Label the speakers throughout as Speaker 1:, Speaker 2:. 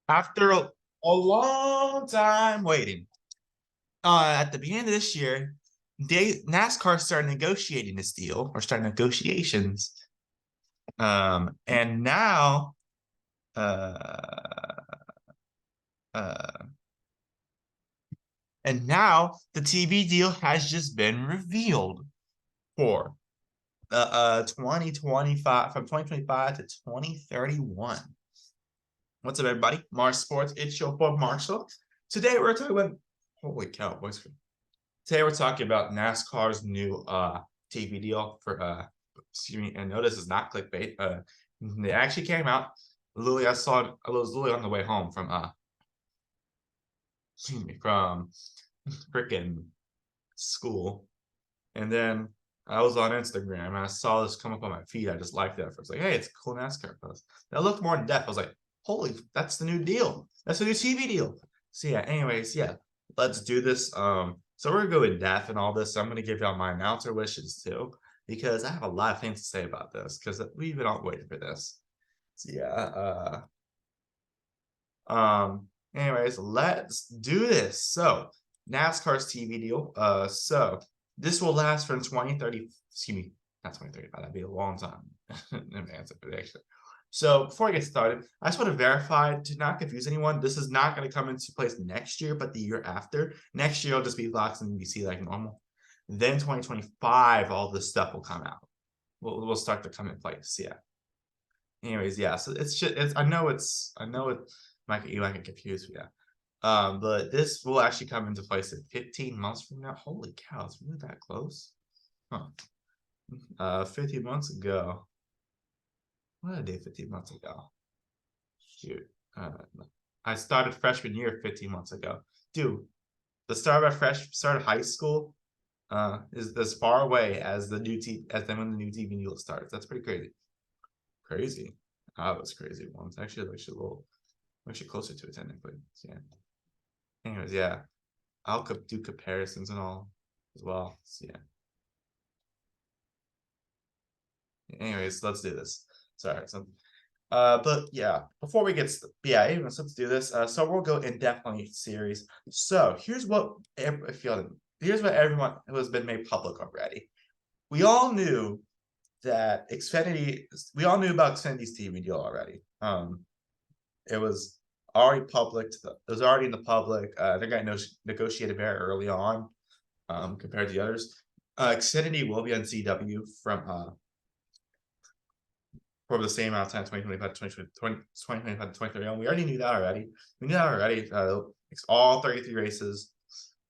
Speaker 1: After a long time waiting, at the beginning of this year, NASCAR started negotiating this deal or started negotiations. And now, uh, uh, and now the TV deal has just been revealed for 2025 from 2025 to 2031. What's up, everybody? Mars Sports. It's your boy Marshall. Today we're talking about holy cow, boys. Today we're talking about NASCAR's new TV deal for excuse me, and no, this is not clickbait. They actually came out. Literally, I was literally on the way home from excuse me, from freaking school. And then I was on Instagram and I saw this come up on my feed. I just liked it. I was like, hey, it's a cool NASCAR post. I looked more in depth. I was like, holy, that's the new deal. That's the new TV deal. So yeah, anyways, yeah, let's do this. So we're gonna go in depth and all this. So I'm gonna give y'all my announcer wishes too, because I have a lot of things to say about this, because we've been all waiting for this. So yeah, anyways, let's do this. So NASCAR's TV deal. So this will last from 2030. Excuse me, not 2035. That'd be a long time in advance of prediction. So before I get started, I just want to verify to not confuse anyone. This is not going to come into place next year, but the year after. Next year will just be Fox and NBC like normal. Then 2025, all this stuff will come out. We'll start to come in place. Yeah. Anyways, yeah. So it's just I know it might get confused. Yeah. But this will actually come into place in 15 months from now. Holy cow, it's really that close? Huh. 15 months ago. What did I do 15 months ago? Shoot. I started freshman year 15 months ago. Dude, the start of high school is as far away as the new as then when the new TV deal starts. That's pretty crazy. Crazy. That was crazy once. Actually a little actually closer to it technically. So, yeah. Anyways, yeah. I'll do comparisons and all as well. So yeah. Anyways, let's do this. Sorry. But yeah, before we get anyways, let's do this. So we'll go in depth on each series. So here's what everyone who has been made public already. We all knew that we all knew about Xfinity's TV deal already. It was already public. It was already in the public. They got negotiated very early on, compared to the others. Xfinity will be on CW for the same amount of time, 2025 to 2025 to 2031. We already knew that already. We knew that already. All 33 races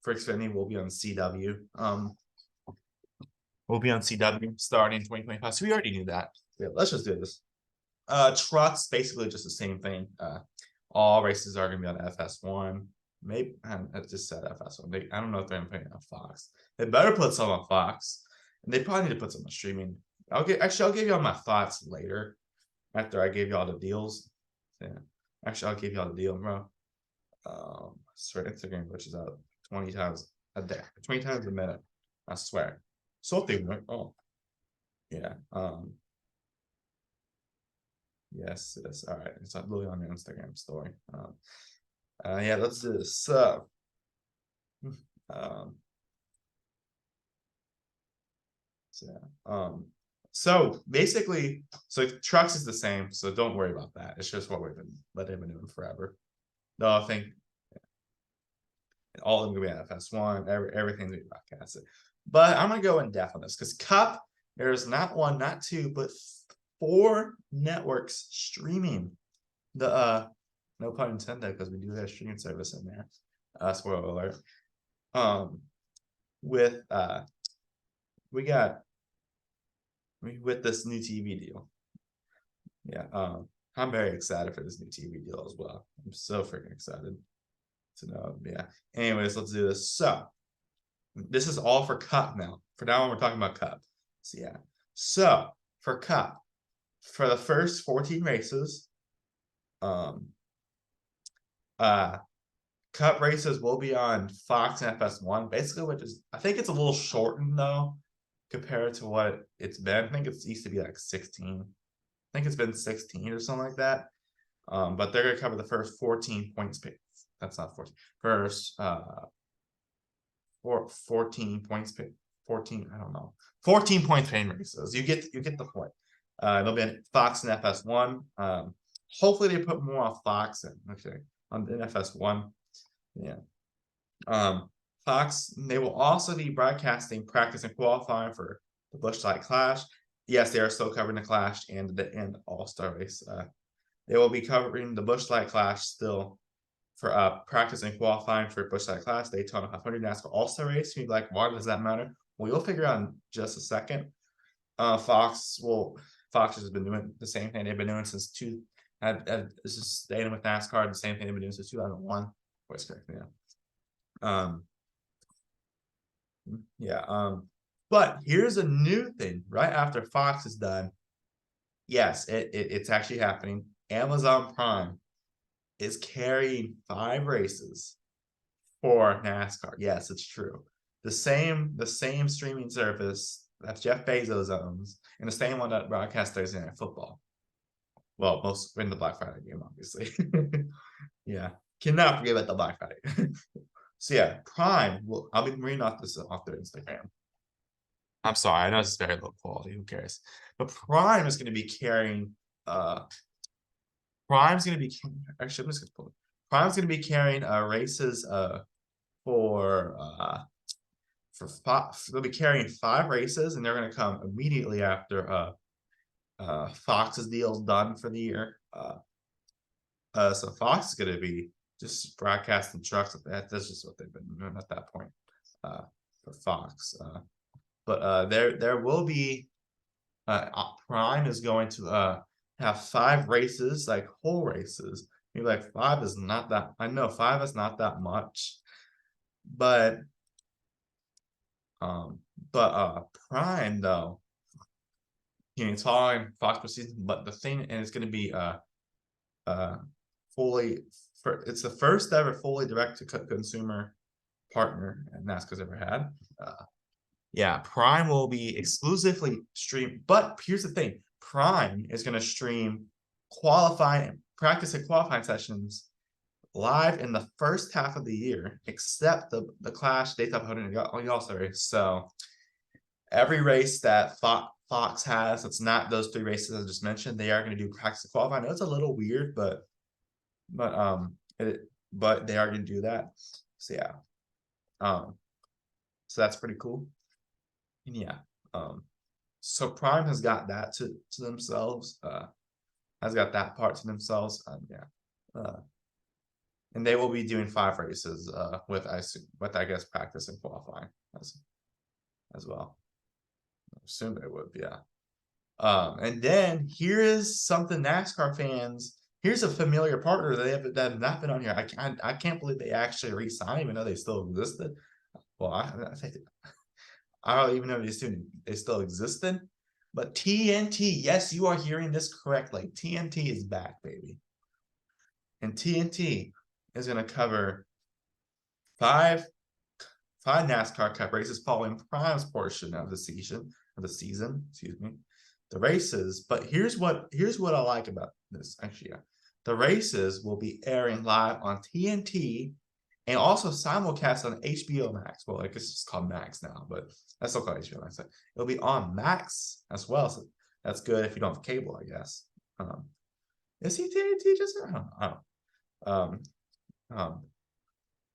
Speaker 1: for Xfinity will be on CW. Will be on CW starting in 2025. So we already knew that. Yeah, let's just do this. Trucks, basically just the same thing. All races are going to be on FS1. Maybe I just said FS1. I don't know if they're going to put it on Fox. They better put some on Fox. And they probably need to put some on streaming. I'll give y'all my thoughts later after I gave y'all the deals. Yeah. Actually, I'll give y'all the deal, bro. I swear Instagram glitches out 20 times a day, 20 times a minute. I swear. Something like yeah. Yes. All right. It's literally on your Instagram story. Yeah, let's do this. So so basically, so trucks is the same, so don't worry about that. It's just what they've been doing forever. No, I think all of them gonna be on FS1, everything's gonna be broadcasted. But I'm gonna go in depth on this because Cup, there's not one, not two, but 4 networks streaming the no pun intended, because we do have streaming service in there. Spoiler alert. With with this new TV deal. Yeah, I'm very excited for this new TV deal as well. I'm so freaking excited to know. Yeah. Anyways, let's do this. So this is all for Cup now. For now on, we're talking about Cup. So yeah. So for Cup, for the first 14 races, Cup races will be on Fox and FS1, basically, which is I think it's a little shortened though compared to what it's been. I think it used to be like 16. I think it's been 16 or something like that. But they're gonna cover the first 14 points. That's not 14. First 14 points. 14. I don't know. 14 point train races. You get the point. It'll be on Fox and FS1. Hopefully they put more on Fox and okay on the FS1. Yeah. Fox, they will also be broadcasting practice and qualifying for the Busch Light Clash. Yes, they are still covering the Clash and the All-Star race. They will be covering the Busch Light Clash still for practice and qualifying for Busch Light Clash, Daytona 500 NASCAR All-Star race. You're like, why does that matter? Well, you'll figure out in just a second. Fox has been doing the same thing they've been doing since this is staying with NASCAR, the same thing they've been doing since 2001. Voice correct, yeah. But here's a new thing. Right after Fox is done, yes, it's actually happening. Amazon Prime is carrying 5 races for NASCAR. Yes, it's true. The same streaming service that Jeff Bezos owns, and the same one that broadcasts Thursday Night Football. Well, most in the Black Friday game, obviously. Yeah, cannot forget about the Black Friday. So yeah, Prime. Well, I'll be reading off their Instagram. I'm sorry, I know it's very low quality. Who cares? But Prime is going to be carrying. Prime's going to be actually. I'm just going to pull it. Prime's going to be carrying races for they'll be carrying 5 races, and they're going to come immediately after Fox's deal's done for the year. So Fox is going to be just broadcasting trucks. That's just what they've been doing at that point for Fox. But there will be Prime is going to have 5 races, like whole races. Maybe like 5 is not that. I know 5 is not that much, but Prime though, it's following Fox per season. But the thing, and it's going to be fully it's the first ever fully direct to consumer partner NASCAR's ever had. Yeah, Prime will be exclusively streamed, but here's the thing: Prime is going to stream practice and qualifying sessions live in the first half of the year, except the Clash, Daytona 500, and All-Star race. So every race that Fox has, it's not those 3 races I just mentioned. They are going to do practice and qualifying. I know it's a little weird, but they are going to do that. So yeah, so that's pretty cool. And yeah, so Prime has got that to themselves. Has got that part to themselves. And they will be doing 5 races with I guess practice and qualifying as well. I assume they would, yeah. And then here is something NASCAR fans. Here's a familiar partner that have not been on here. I can't believe they actually re-signed, even though they still existed. Well, I don't even know if they still existed. But TNT, yes, you are hearing this correctly. TNT is back, baby. And TNT is going to cover 5 NASCAR Cup races following Prime's portion of the season. Excuse me. The races, but here's what I like about this. Actually, yeah. The races will be airing live on TNT and also simulcast on HBO Max. Well, I guess it's called Max now, but that's still called HBO Max. It'll be on Max as well. So that's good if you don't have cable, I guess. Is he TNT just? I don't know.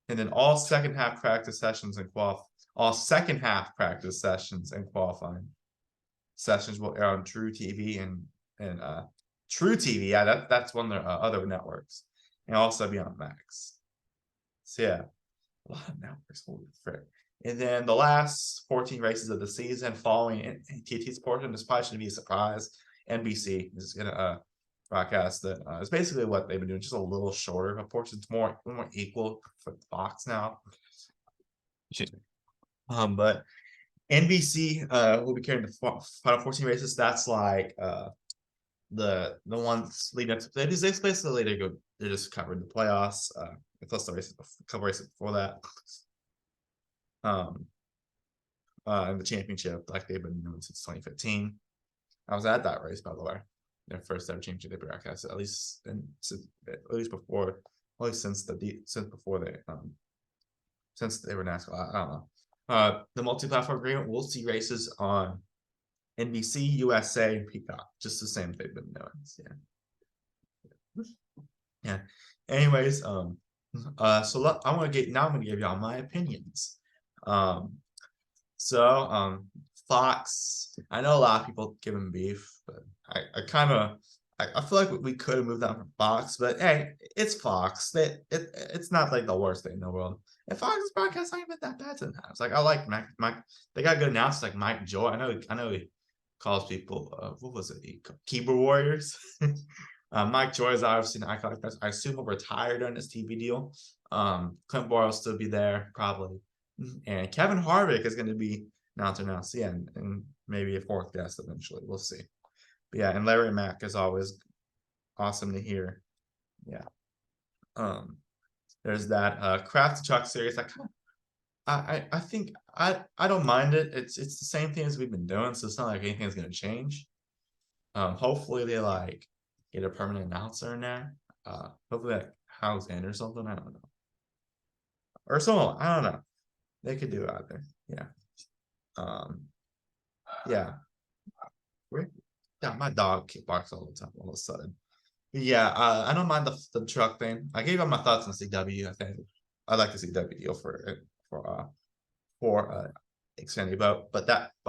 Speaker 1: And then all second half practice sessions and qualifying sessions will air on True TV and True TV. Yeah, that's one of their other networks, and also be on Max. So yeah, a lot of networks. Holy frick! And then the last 14 races of the season following TT's portion, this probably shouldn't be a surprise. NBC is gonna broadcast it. It's basically what they've been doing, just a little shorter of portion. It's more equal for Fox now. But NBC will be carrying the final 14 races. That's like the ones leading up to they basically they just covered the playoffs, plus the races, a couple races before that. And the championship, like they've been doing since 2015. I was at that race, by the way. their first ever championship they broadcast, at least before, at least since before since they were NASCAR. I don't know. The multi-platform agreement, we'll see races on NBC, USA, and Peacock, just the same they've been doing. So, yeah. Anyways, so I'm gonna give y'all my opinions. Fox, I know a lot of people give him beef, but I feel like we could have moved on from Fox, but hey, it's Fox. It's not like the worst thing in the world. And Fox's broadcast not even that bad sometimes. Like I like Mike. They got good announcers like Mike Joy. I know he calls people what was it? Keyboard warriors. Mike Joy is obviously an icon. I assume he'll retire during this TV deal. Clint Boyle will still be there probably, and Kevin Harvick is going to be announcer now. So yeah, and maybe a fourth guest eventually. We'll see. But yeah, and Larry Mack is always awesome to hear. Yeah. There's that Craft Truck series. I think I don't mind it. It's the same thing as we've been doing, so it's not like anything's gonna change. Hopefully they like get a permanent announcer in there. Hopefully like House in or something. I don't know. Or someone, I don't know. They could do it out there. Yeah. Yeah. Yeah, my dog barks all the time all of a sudden. Yeah, I don't mind the truck thing. I gave out my thoughts on CW. I think I'd like to see CW deal for Xfinity, but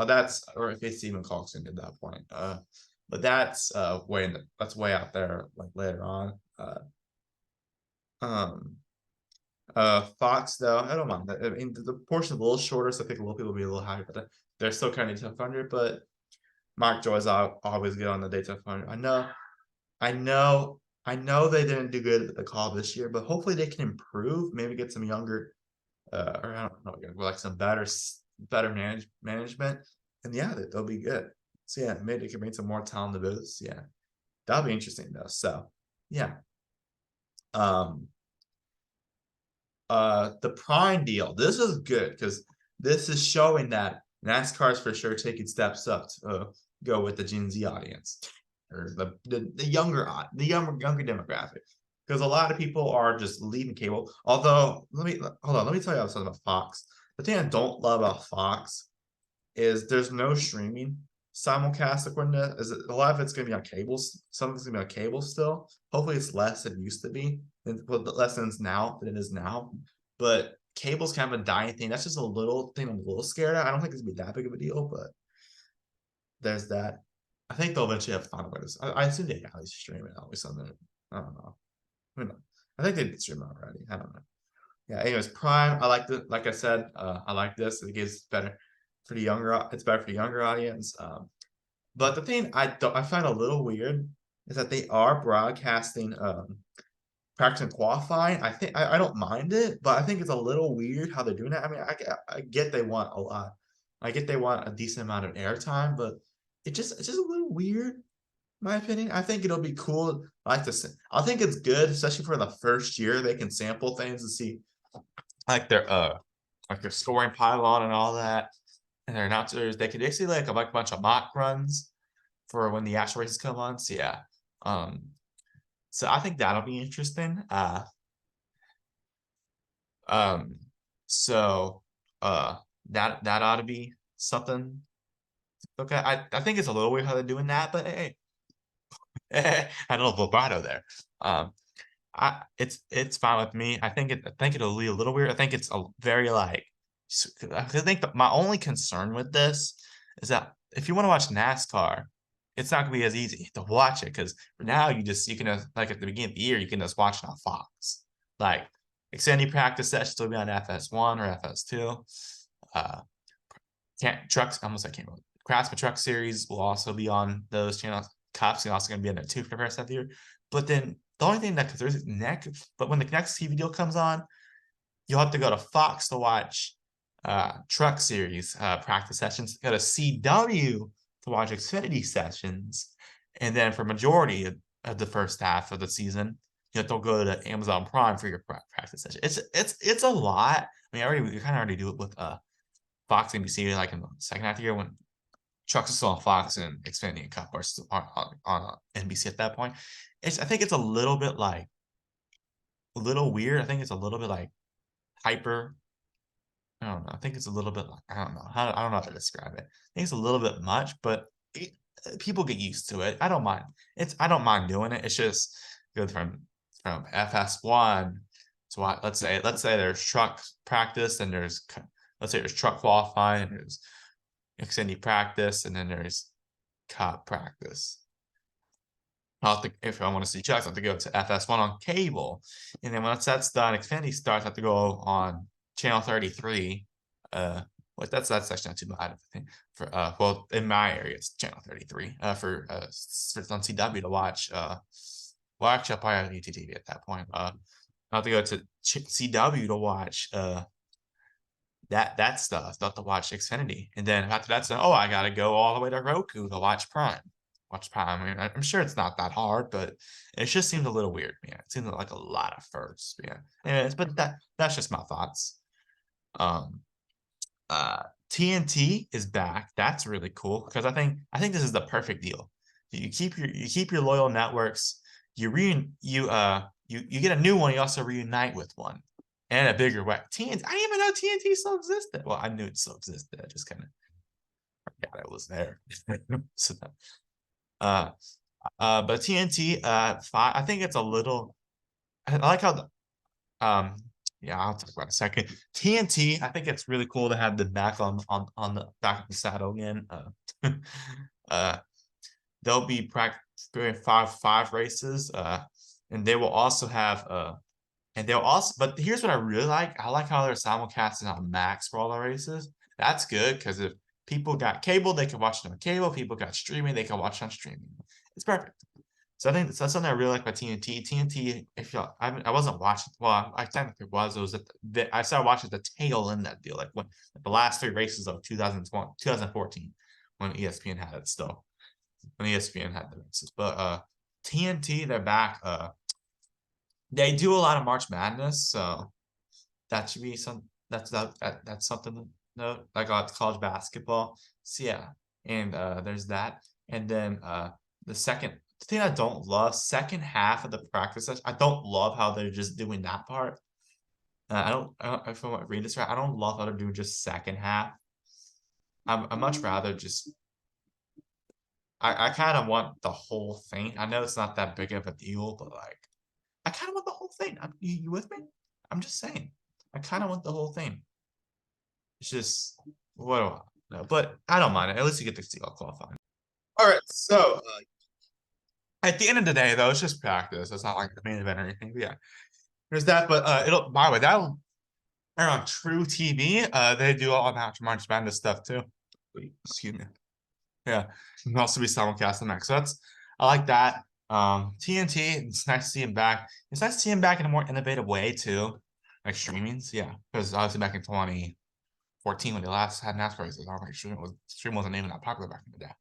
Speaker 1: that's, or if it's even called Xfinity at that point. But that's way out there, like later on. Fox though, I don't mind that. I mean, the portion is a little shorter, so I think a little people will be a little higher, but they're still kind of tough under. But Mark Joy's always good on the Daytona 500. I know they didn't do good at the call this year, but hopefully they can improve. Maybe get some younger, or I don't know, like some better management, and yeah, they'll be good. So yeah, maybe they can bring some more talent to this. Yeah, that'll be interesting though. So yeah, the Prime deal. This is good because this is showing that NASCAR is for sure taking steps up to go with the Gen Z audience, or the younger demographic, because a lot of people are just leaving cable. Although let me tell you something about Fox. The thing I don't love about Fox is there's no streaming simulcast. According to a lot of it's going to be on cables. Some of it's going to be on cable still. Hopefully, it's less than it used to be. Less than it is now. But cable's kind of a dying thing. That's just a little thing I'm a little scared of. I don't think it's going to be that big of a deal, but there's that. I think they'll eventually have to find a way to. I assume they at least stream it. At least on there. I don't know. Who knows? I think they did stream it already. I don't know. Yeah. Anyways, Prime. I like the. Like I said, I like this. It gives better for the younger. It's better for the younger audience. But the thing I find a little weird is that they are broadcasting practice and qualifying. I think I don't mind it, but I think it's a little weird how they're doing that. I mean, I get they want a lot. I get they want a decent amount of airtime, but it's just a little weird, in my opinion. I think it'll be cool. I think it's good, especially for the first year. They can sample things and see like their scoring pylon and all that. And their announcers, they could basically like a bunch of mock runs for when the actual races come on. So yeah. So I think that'll be interesting. That ought to be something. Okay, I think it's a little weird how they're doing that, but hey, I don't know, vibrato there. It's fine with me. I think it'll be a little weird. I think it's a very like. I think my only concern with this is that if you want to watch NASCAR, it's not gonna be as easy to watch it, because for now you can like at the beginning of the year you can just watch it on Fox. Like extended practice sessions will be on FS1 or FS2. Craftsman Truck Series will also be on those channels. Cups are also going to be in there too for the first half of the year. But then the only thing that there's next, but when the next TV deal comes on, you'll have to go to Fox to watch Truck Series practice sessions. Go to CW to watch Xfinity sessions, and then for majority of the first half of the season, you have to go to Amazon Prime for your practice session. It's a lot. I mean, we kind of already do it with Fox NBC like in the second half of the year when trucks are still on Fox and Xfinity and Cup are still on NBC at that point. I think it's a little bit like a little weird. I think it's a little bit like hyper. I don't know. I think it's a little bit like I don't know how to describe it. I think it's a little bit much, but people get used to it. I don't mind. I don't mind doing it. It's just good from FS1 to what let's say there's truck practice and let's say there's truck qualifying and there's Xfinity practice and then there's Cup practice. If I want to see trucks, I have to go to FS1 on cable, and then once that's done, Xfinity starts. I have to go on channel 33. Well, that's actually not too bad. I think for well, in my area, it's channel 33. For on CW to watch. Well, actually, I'll probably have UTV at that point. I have to go to CW to watch that stuff, not to watch Xfinity, and then after that's done, I gotta go all the way to Roku to watch Prime. I mean, I'm sure it's not that hard, but it just seemed a little weird. Yeah, it seemed like a lot of firsts. Yeah, anyways, but that's just my thoughts. TNT is back. That's really cool because I think this is the perfect deal. You keep your loyal networks. You get a new one. You also reunite with one, and a bigger way. TNT. I didn't even know TNT still existed. Well, I knew it still existed. I just kind of forgot it was there. So, but TNT, I think it's a little. I like how the yeah, I'll talk about it in a second. TNT, I think it's really cool to have the back on the back of the saddle again. They'll be doing five races. And they will also have but here's what I really like. I like how they're simulcasting on Max for all the races. That's good because if people got cable, they can watch it on cable. People got streaming, they can watch it on streaming. It's perfect. So I think that's something I really like about TNT. TNT, if y'all, I wasn't watching. Well, I technically was. It was I started watching the tail end that deal, like when the last 3 races of 2014, when ESPN had it still, when ESPN had the races. But TNT, they're back. They do a lot of March Madness, so that should be that's something to note. Like college basketball. So yeah, and there's that, and then the thing I don't love, second half of the practice session, I don't love how they're just doing that part. I don't if I want to read this right, I don't love how they're doing just second half. I much rather just I kind of want the whole thing. I know it's not that big of a deal, but like I kind of want the whole thing. You with me? I'm just saying. I kind of want the whole thing. It's just what do I know? But I don't mind it. At least you get to see all qualifying. All right, so at the end of the day, though, it's just practice. It's not like the main event or anything. But yeah, there's that. But it'll by the way, that'll air on True TV. They do all that March Madness stuff too. Excuse me. Yeah, you can also be simulcast on that. So I like that. TNT, it's nice to see him back. It's nice to see him back in a more innovative way too, like streamings. Yeah, because obviously back in 2014 when they last had NASCAR races, I don't think stream wasn't even that popular back in the day.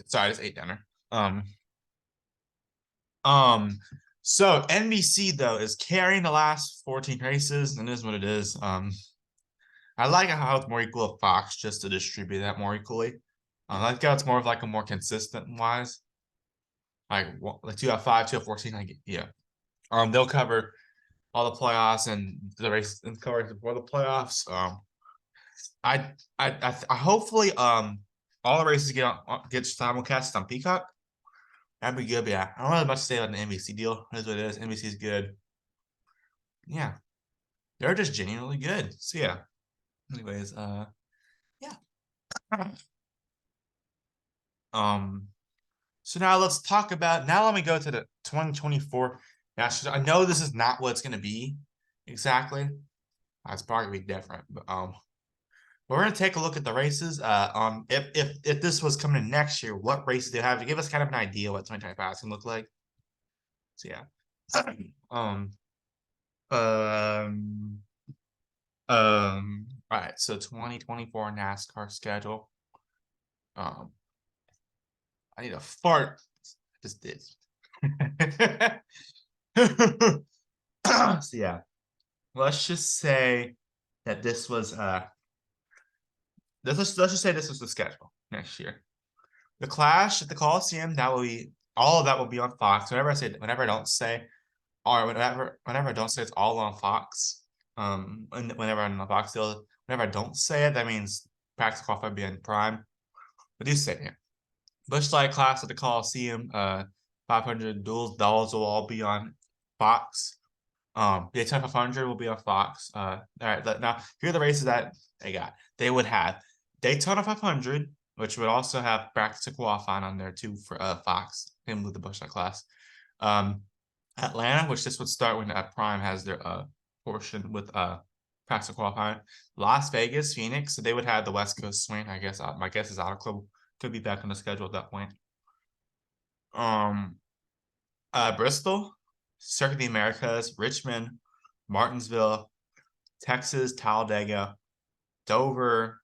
Speaker 1: Sorry, I just ate dinner. So NBC though is carrying the last 14 races, and it is what it is. I like how it's more equal to Fox just to distribute that more equally. I like how it's more of like a more consistent wise. Like 205, 214, like yeah. They'll cover all the playoffs and the race and cover before the playoffs. I hopefully all the races get simulcast on Peacock. That'd be good. But yeah, I don't really much to say about the NBC deal. That's what it is. NBC is good. Yeah, they're just genuinely good. So yeah. Anyways, yeah. So now let's talk about. Now let me go to the 2024 National. I know this is not what it's going to be exactly. It's probably gonna be different, but we're gonna take a look at the races. If this was coming in next year, what races they have to give us kind of an idea what 2025 is gonna look like. So yeah. Um. All right. So 2024 NASCAR schedule. I need a fart. I just did. So yeah. let's just say that this was let's just say this was the schedule next year. The Clash at the Coliseum, that will be all of that will be on Fox. Whenever I don't say, or whenever I don't say it's all on Fox, and whenever I'm on Fox deal, whenever I don't say it, that means Practice Qualifier be on Prime. But do say it here. Bushlight Clash at the Coliseum, 500 duels, those will all be on Fox. Daytona 500 will be on Fox. All right, now here are the races that they got. They would have Daytona 500, which would also have practice qualifying on there too for Fox, him with the Bushlight class. Atlanta, which this would start when Prime has their portion with practice qualifying. Las Vegas, Phoenix, so they would have the West Coast swing. I guess my guess is Auto Club could be back on the schedule at that point. Bristol, Circuit of the Americas, Richmond, Martinsville, Texas, Talladega, Dover,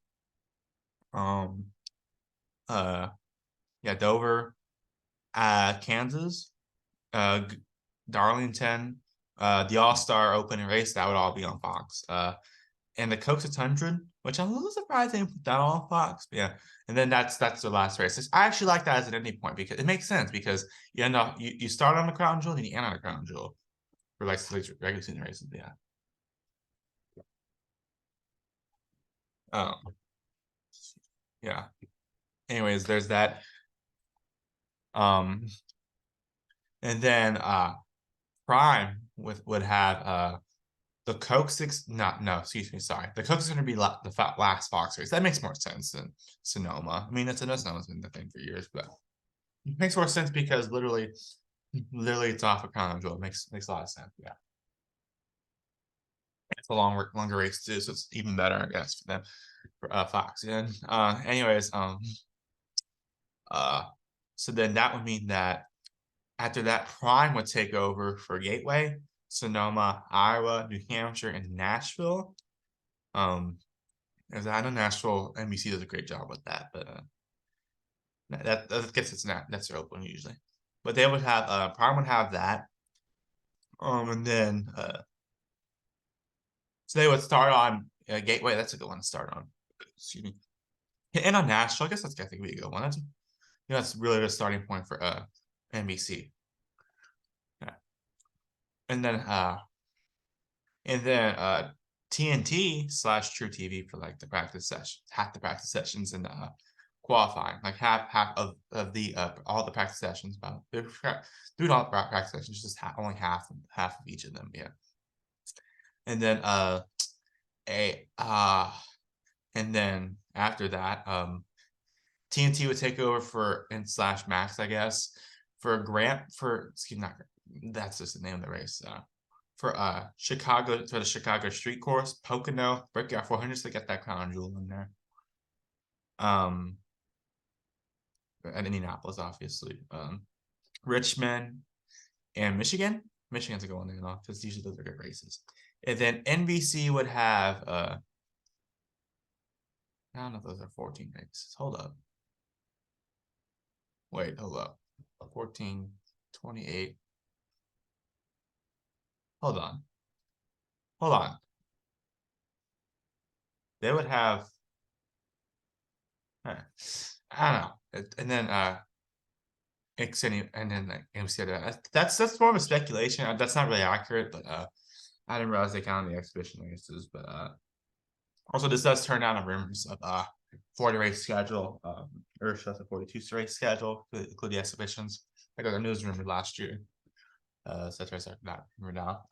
Speaker 1: Dover, Kansas, Darlington, the All-Star Open race, that would all be on Fox. And the Coke 600, which I'm a little surprised they didn't put that on Fox. But yeah, and then that's the last race. I actually like that as an ending point because it makes sense because you end up you start on the crown jewel and you end on the crown jewel for like regular season races. Yeah. Yeah. Anyways, there's that. And then Prime would have the Coke excuse me, sorry. The Coke's gonna be the last Fox race. That makes more sense than Sonoma. I mean, Sonoma's been the thing for years, but it makes more sense because literally it's off a crown jewel. It makes a lot of sense. Yeah. It's a longer race too, so it's even better, I guess, for them for Fox. And anyways, so then that would mean that after that, Prime would take over for Gateway, Sonoma, Iowa, New Hampshire, and Nashville. As I know Nashville, NBC does a great job with that, but that gets that's their open usually. But they would have Prime would have that. And then so they would start on Gateway. That's a good one to start on. Excuse me. And on Nashville, I guess that's I think would be a good one. That's really the starting point for NBC. Yeah. And then TNT / True TV for like the practice session, half the practice sessions and qualifying, like half of the all the practice sessions, but through all the practice sessions, just only half of each of them. Yeah. And then and then after that, TNT would take over for / Max, I guess, for excuse me, that's just the name of the race. For Chicago, for the Chicago Street Course, Pocono, Brickyard 400, so they get that crown jewel in there. At Indianapolis, obviously. Richmond and Michigan. Michigan's a good one there, because usually those are good races. And then NBC would have I don't know if those are 14 races. Hold up. Wait, hold up. 14, 28. Hold on. They would have I don't know. And then and then like MC, that's more of a speculation. That's not really accurate, but I didn't realize they counted the exhibition races. But also this does turn down the rumors of 40 race schedule, or just a 42 race schedule to include the exhibitions. I got a news rumor last year. So that's not rumor now.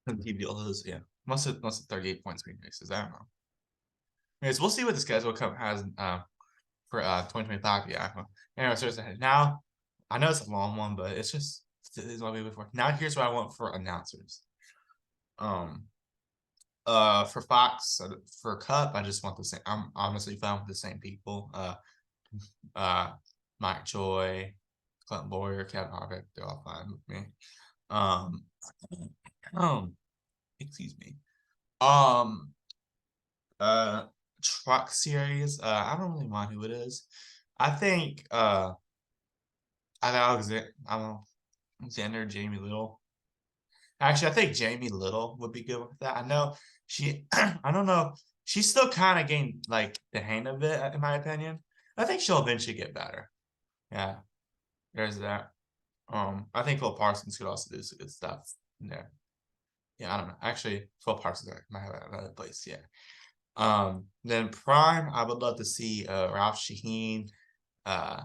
Speaker 1: The TV deal is most of 38 points between races. I don't know. Anyways, we'll see what the schedule has for 2025. Yeah. Anyway, so now I know it's a long one, but it's just it's what we before. Now here's what I want for announcers. For Fox, for Cup, I just want the same. I'm honestly fine with the same people. Mike Joy, Clinton Boyer, Kevin Harvick, they're all fine with me. Excuse me. Truck series. I don't really mind who it is. I think Alexander, Jamie Little. Actually, I think Jamie Little would be good with that. I know she, I don't know, she's still kind of getting like the hang of it, in my opinion. I think she'll eventually get better. Yeah, there's that. I think Phil Parsons could also do some good stuff in there. Yeah, I don't know. Actually, Phil Parsons might have another place. Yeah. Then Prime, I would love to see Ralph Shaheen, uh,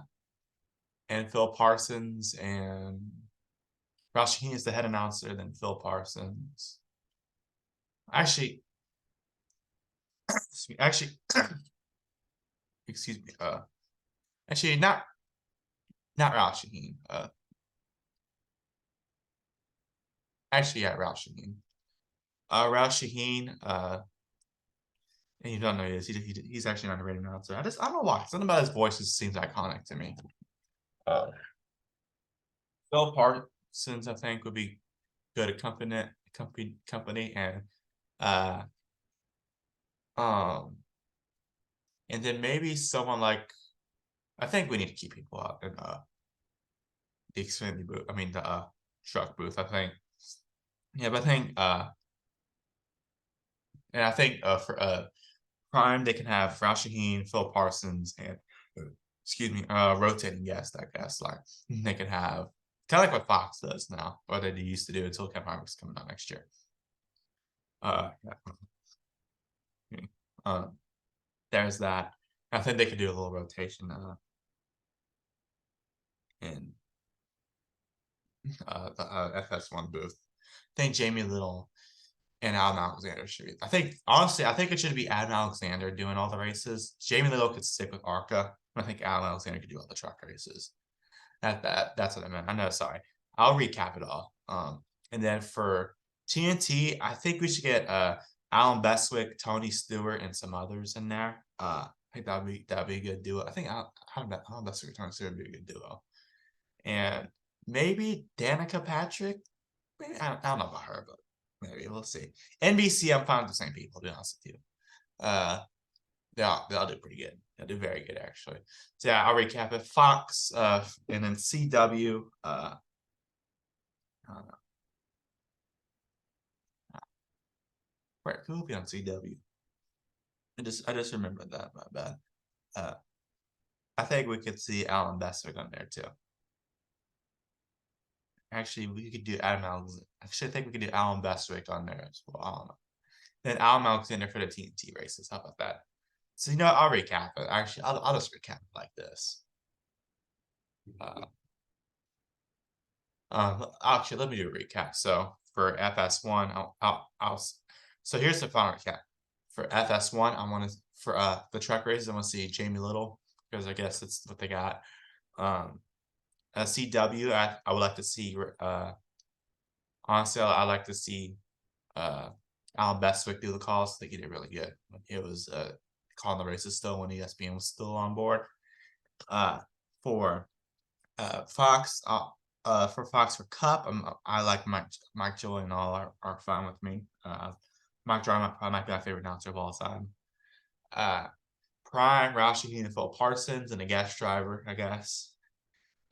Speaker 1: and Phil Parsons, and Ralph Shaheen is the head announcer, then Phil Parsons. Actually, actually, excuse me. Actually, not Ralph Shaheen. Actually, yeah, Ralph Shaheen. Ralph Shaheen. And you don't know who he is. He's actually not a radio announcer. I don't know why. Something about his voice just seems iconic to me. Uh, Phil Parsons, I think, would be good company, and uh, um, and then maybe someone like, I think we need to keep people out in the Xfinity booth. I mean the truck booth. I think. Yeah, but I think and I think for Prime they can have Ralph Shaheen, Phil Parsons, and excuse me, rotating guest. I guess like they can have kind of like what Fox does now, or they used to do until Kevin Harvick's coming out next year. Yeah. There's that. I think they could do a little rotation in the FS1 booth. I think Jamie Little and Adam Alexander should be. I think honestly, I think it should be Adam Alexander doing all the races. Jamie Little could stick with ARCA. I think Adam Alexander could do all the truck races. That's what I meant. I know. Sorry. I'll recap it all. And then for TNT, I think we should get Alan Bestwick, Tony Stewart, and some others in there. I think that'd be a good duo. I think Alan Bestwick, Tony Stewart would be a good duo. And maybe Danica Patrick. Maybe I don't know about her, but maybe we'll see. NBC, I'm fine with the same people. To be honest with you, they'll do pretty good. They'll do very good actually. So yeah, I'll recap it. Fox, and then CW. I don't know. Right, who will be on CW? I just remembered that. My bad. I think we could see Alan Bestwick on there too. Actually, we could do Adam Alexander. Actually, I think we could do Alan Bestwick on there as well. I don't know. Then Alan Alexander for the TNT races. How about that? So you know, I'll recap it. Actually, I'll just recap it like this. Actually, let me do a recap. So for FS1, so here's the final recap. For FS1, I want to for the truck races, I want to see Jamie Little because I guess that's what they got. CW, I would like to see honestly, I like to see Alan Bestwick do the calls. I think he did really good. It was calling the races still when ESPN was still on board. For Fox, for Cup, I like Mike Joy and all are fine with me. Mike Joy might be my favorite announcer of all time. Prime, Roush Shaheen, and Phil Parsons, and a guest driver, I guess.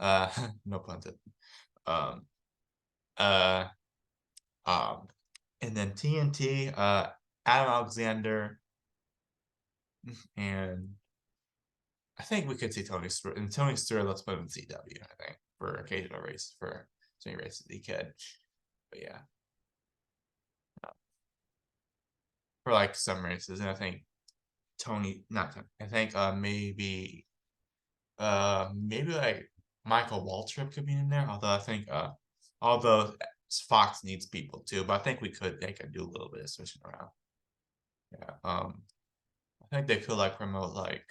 Speaker 1: No pun intended. Uh, and then TNT, Adam Alexander, and I think we could see Tony Stewart. And Tony Stewart, let's put him in CW, I think, for occasional race, for as many races he could. But yeah. For like some races, and I think not Tony, I think maybe like Michael Waltrip could be in there. Although I think although Fox needs people too, but I think they could do a little bit of switching around. Yeah. I think they could like promote like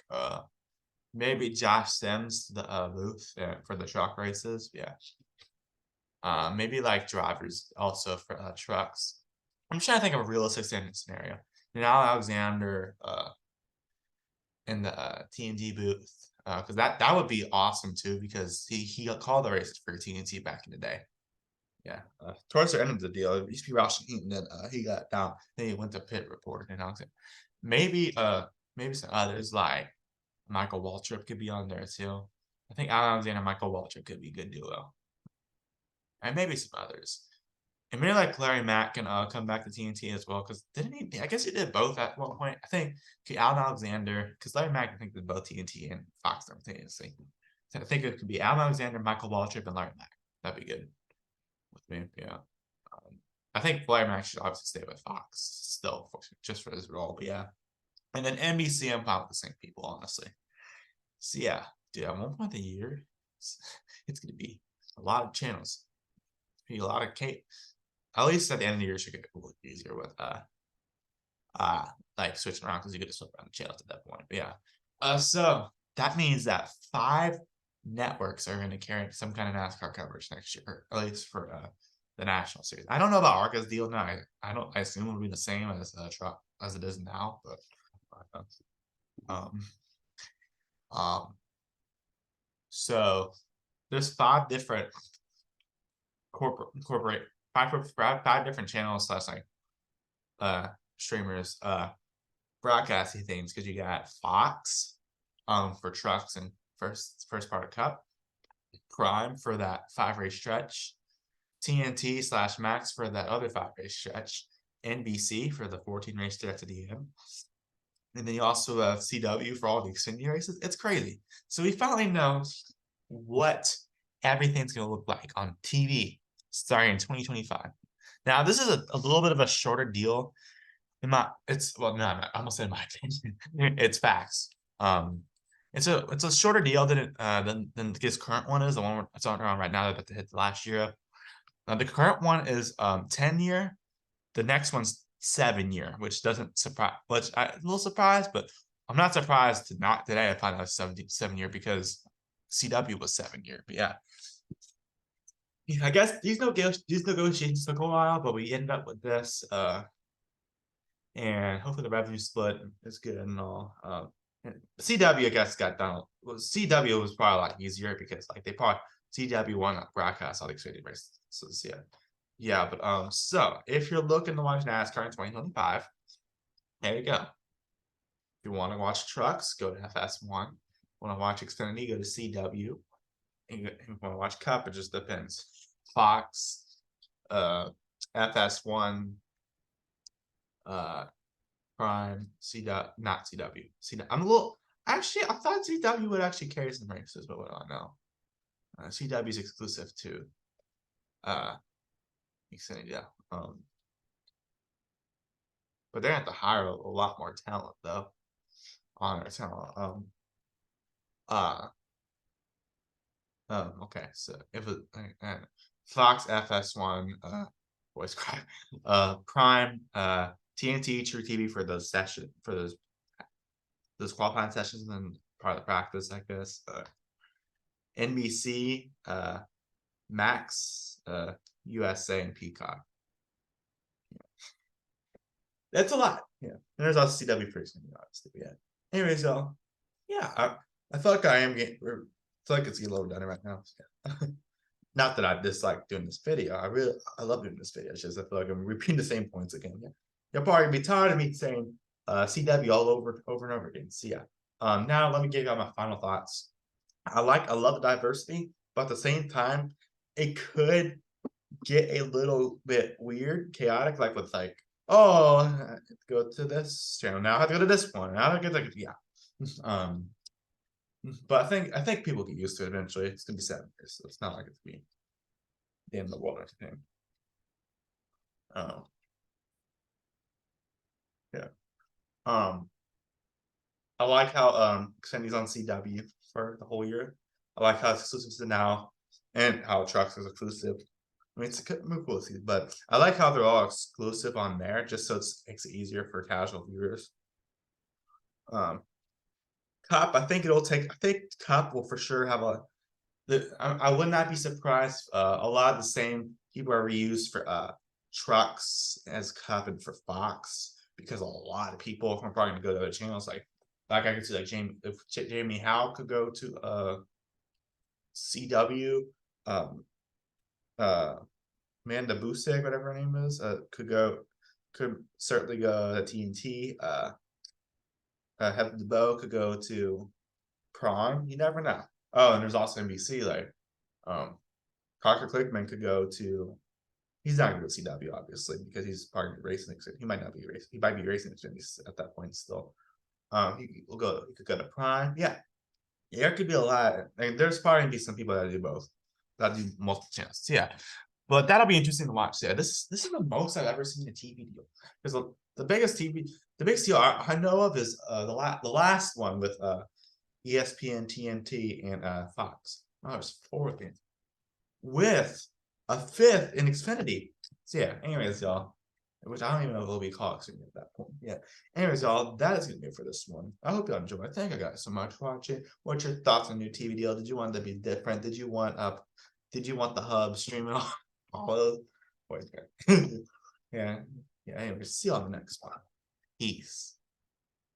Speaker 1: maybe Josh Sims the booth for the truck races. Yeah. Maybe like drivers also for trucks. I'm trying to think of a realistic scenario. Now Alexander in the TNT booth because that would be awesome too because he called the races for TNT back in the day. Yeah, towards the end of the deal, it used to be Roush Shaheen, and then he got down. Then he went to pit report, and Alexander. Maybe some others like Michael Waltrip could be on there too. I think Alexander and Michael Waltrip could be a good duo, and maybe some others. And maybe like Larry Mack can come back to TNT as well, because didn't he? I guess he did both at one point. I think Alan Alexander, because Larry Mack I think did both TNT and Fox simultaneously. So I think it could be Alan Alexander, Michael Waltrip, and Larry Mack. That'd be good with me. Yeah. I think Larry Mack should obviously stay with Fox still, just for his role. But yeah. And then NBC, I'm fine with the same people, honestly. So yeah, dude, at 1 point a year, it's gonna be a lot of channels. It's gonna be a lot of cake. At least at the end of the year, it should get a little easier with like switching around, because you get to switch around the channels at that point. But yeah. So that means that 5 networks are going to carry some kind of NASCAR coverage next year, or at least for the national series. I don't know about Arca's deal now. I assume it'll be the same as it is now, but so there's 5 different five different channels slash like streamers broadcasting things, because you got Fox for trucks and first part of Cup, Prime for that 5-race stretch, TNT / Max for that other 5-race stretch, NBC for the 14-race stretch at the end, and then you also have CW for all the Xfinity races. It's crazy. So we finally know what everything's going to look like on TV starting in 2025. Now, this is a little bit of a shorter deal. It's well, no, I almost said in my opinion. It's facts. It's a shorter deal than this current one is. The one that's on around right now, they're about to hit the last year. The current one is 10-year. The next one's 7-year, which doesn't surprise. Which I'm a little surprised, but I'm not surprised to not today. I find out 7-year because CW was 7-year. But yeah. I guess these negotiations took a while, but we ended up with this. And hopefully the revenue split is good and all. CW, I guess, got done. Well, CW was probably a lot easier because like CW won broadcast all the Xfinity races. So yeah, but so if you're looking to watch NASCAR in 2025, there you go. If you want to watch trucks, go to FS1. Want to watch Xfinity, go to CW. And if you want to watch Cup, it just depends. Fox, FS1, Prime, not CW. I'm a little actually. I thought CW would actually carry some races, but what do I know? CW is exclusive to Xfinity, yeah. But they're gonna have to hire a lot more talent though. On their talent. Okay. So if it Fox, FS1, voice cry, Prime, TNT, True TV for those qualifying sessions, and then part of the practice, I guess. NBC, Max, USA, and Peacock. Yeah. That's a lot. Yeah. And there's also CW for Xfinity, obviously. But yeah. Anyways, so yeah, I feel like I feel like it's getting a little done right now. Yeah. Not that I dislike doing this video. I love doing this video. It's just I feel like I'm repeating the same points again. Yeah. You'll probably be tired of me saying CW all over and over again. So yeah. Now let me give you my final thoughts. I love the diversity, but at the same time, it could get a little bit weird, chaotic, like with like, oh, I have to go to this channel now. I have to go to this one. Now I get like, yeah. But I think people get used to it eventually. It's gonna be 7 years, so it's not like it's be the end of the world or anything. Yeah. I like how Xfinity on CW for the whole year. I like how it's exclusive to now, and how Trucks is exclusive. I mean, it's cool to see, but I like how they're all exclusive on there, just so it makes it easier for casual viewers. Cup, I think Cup will for sure have I would not be surprised. A lot of the same people are reused for Trucks as Cup and for Fox, because a lot of people are probably going to go to other channels. Like I could see like Jamie Howe could go to CW. Amanda Busek, whatever her name is, could certainly go to TNT. Heather DeBow could go to Prime. You never know. Oh, and there's also NBC. Like, Parker Clickman could go to He's not gonna go to CW, obviously, because he's part of racing. He might not be racing. He might be racing at that point still. He will go. He could go to Prime. Yeah, there could be a lot. Like, there's probably gonna be some people that do both, that do multiple channels. Yeah, but that'll be interesting to watch. Yeah, this is the most I've ever seen a TV deal. Because the biggest deal I know of is the last one with ESPN, TNT, and Fox. Oh, there's 4 things with a 5th in Xfinity. So yeah, anyways, y'all, which I don't even know if it'll be called Xfinity at that point. Yeah. Anyways, y'all, that is gonna be it for this one. I hope y'all enjoyed. Thank you guys so much for watching. What's your thoughts on new TV deal? Did you want it to be different? Did you want the hub streaming all those? Boys, yeah. Yeah. Anyways, see you on the next one. Peace.